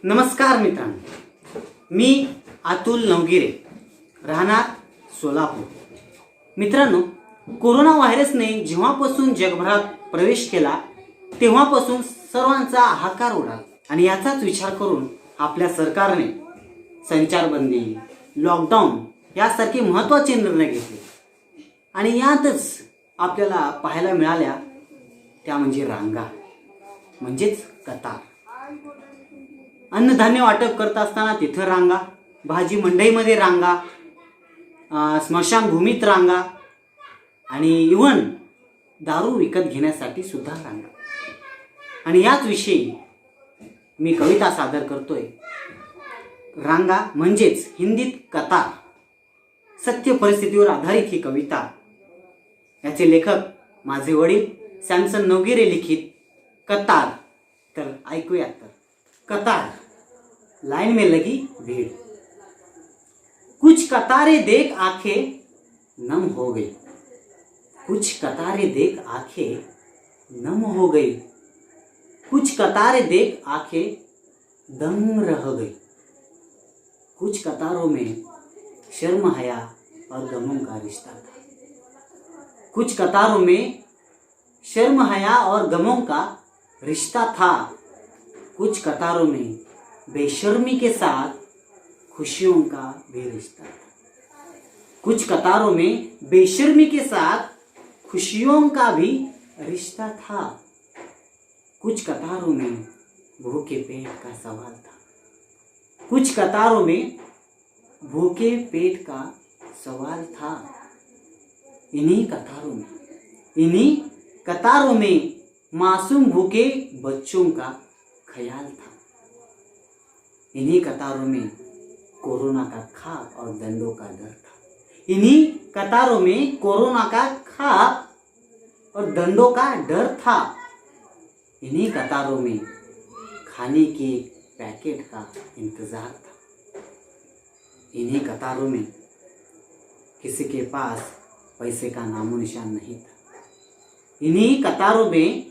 नमस्कार मित्रांनो, मी अतुल नवगिरे, राहणार सोलापूर. मित्रांनो, कोरोना व्हायरसने जेव्हापासून जगभरात प्रवेश केला तेव्हापासून सर्वांचा हाहाकार उडाला आणि याचाच विचार करून आपल्या सरकारने संचारबंदी, लॉकडाऊन यासारखे महत्त्वाचे निर्णय घेतले. आणि यातच आपल्याला पाहायला मिळाल्या त्या म्हणजे रांगा, म्हणजेच कतार. अन्नधान्य वाटप करत असताना तिथं रांगा, भाजी मंडईमध्ये रांगा, स्मशानभूमीत रांगा आणि इव्हन दारू विकत घेण्यासाठी सुद्धा रांगा. आणि याच विषयी मी कविता सादर करतोय. रांगा म्हणजेच हिंदीत कतार. सत्य परिस्थितीवर आधारित ही कविता. याचे लेखक माझे वडील सॅमसन नवगिरे लिखित कतार. तर ऐकूयात. तर कतार. लाइन में लगी भीड़, कुछ कतारें देख आंखें नम हो गई, कुछ कतारें देख आंखें नम हो गई, कुछ कतारें देख आंखें दंग रह गई. कुछ कतारों में शर्म हया और गमों का रिश्ता था. कुछ कतारों में शर्म हया और गमों का रिश्ता था. कुछ कतारों में बेशर्मी के साथ खुशियों का भी रिश्ता था. कुछ कतारों में बेशर्मी के साथ खुशियों का भी रिश्ता था. कुछ कतारों में भूखे पेट का सवाल था. कुछ कतारों में भूखे पेट का सवाल था. इन्हीं कतारों में मासूम भूखे बच्चों का ख्याल था. इन्हीं कतारों में कोरोना का खाप और दंडों का डर था. इन्हीं कतारों में कोरोना का खाप और दंडों का डर था. इन्हीं कतारों में खाने के पैकेट का इंतजार था. इन्हीं कतारों में किसी के पास पैसे का नामो निशान नहीं था. इन्हीं कतारों में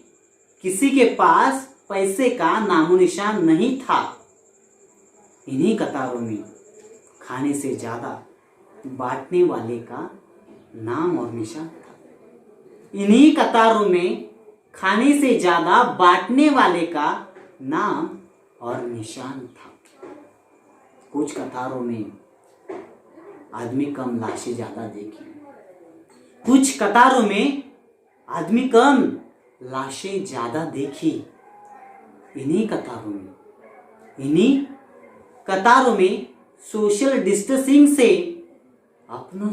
किसी के पास पैसे का नामो निशान नहीं था. इन्हीं कतारों में खाने से ज्यादा बांटने वाले का नाम और निशान था. इन्हीं कतारों में खाने से ज्यादा बांटने वाले का नाम और निशान था. कुछ कतारों में आदमी कम लाशें ज्यादा देखी. कुछ कतारों में आदमी कम लाशें ज्यादा देखी. इन्हीं कतारों में सोशल डिस्टेंसिंग से अपनों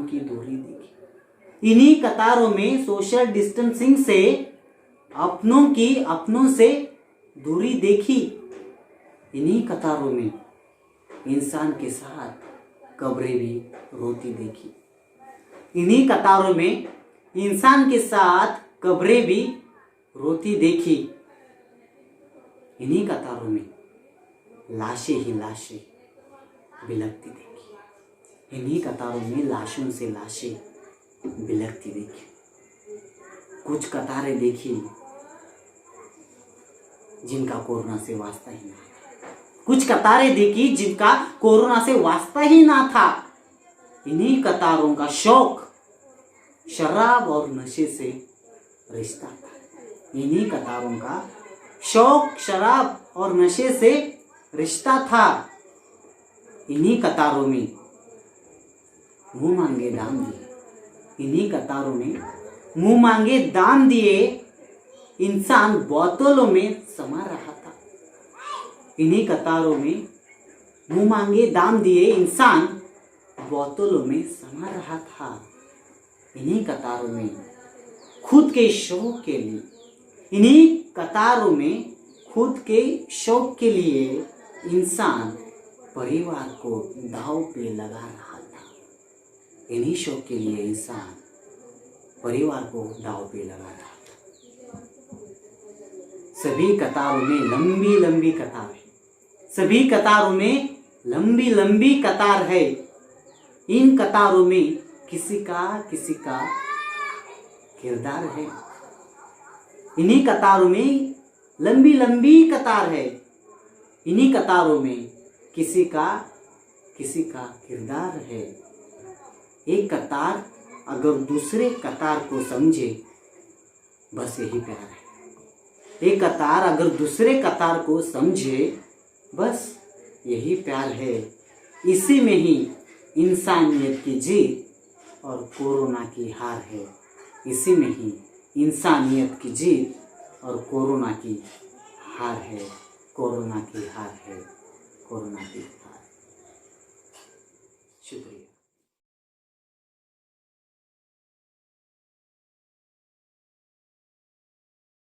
की दूरी देखी. इन्हीं कतारों में सोशल डिस्टेंसिंग से अपनों से दूरी देखी. इन्हीं कतारों में इंसान के साथ कब्रें भी रोती देखी. इन्हीं कतारों में इंसान के साथ कब्रें भी रोती देखी. इन्हीं कतारों में लाशें ही लाशें बिलखती देखी. इन्हीं कतारों में लाशों से लाशें बिलखती देखी. कुछ कतारें देखी जिनका कोरोना से वास्ता ही ना था. कुछ कतारें देखी जिनका कोरोना से वास्ता ही ना था. इन्हीं कतारों का शौक शराब और नशे से रिश्ता था. इन्हीं कतारों का शौक शराब और नशे से रिश्ता था. इन्हीं कतारों में मुंह मांगे दाम दिए. इन्हीं कतारों में मुंह मांगे दाम दिए इंसान बोतलों में समा रहा था. इन्हीं कतारों में मुंह मांगे दाम दिए इंसान बोतलों में समा रहा था. इन्हीं कतारों में खुद के शौक के लिए इन्हीं कतारों में खुद के शौक के लिए इंसान परिवार को दांव पे लगा रहा था. इन्हीं शौक के लिए इंसान परिवार को दांव पे लगा रहा था. सभी कतारों में लंबी लंबी कतार है. सभी कतारों में लंबी लंबी कतार है. इन कतारों में किसी का किरदार है. इन्हीं कतारों में लंबी लंबी कतार है. इन्हीं कतारों में किसी का किरदार है। एक कतार अगर दूसरे कतार को समझे, बस यही प्यार है। एक कतार अगर दूसरे कतार को समझे, बस यही प्यार है। इसी में ही इंसानियत की जीत और कोरोना की हार है। इसी में ही इंसानियत की जीत और कोरोना की हार है। कोरोना की हार है। कोरोना की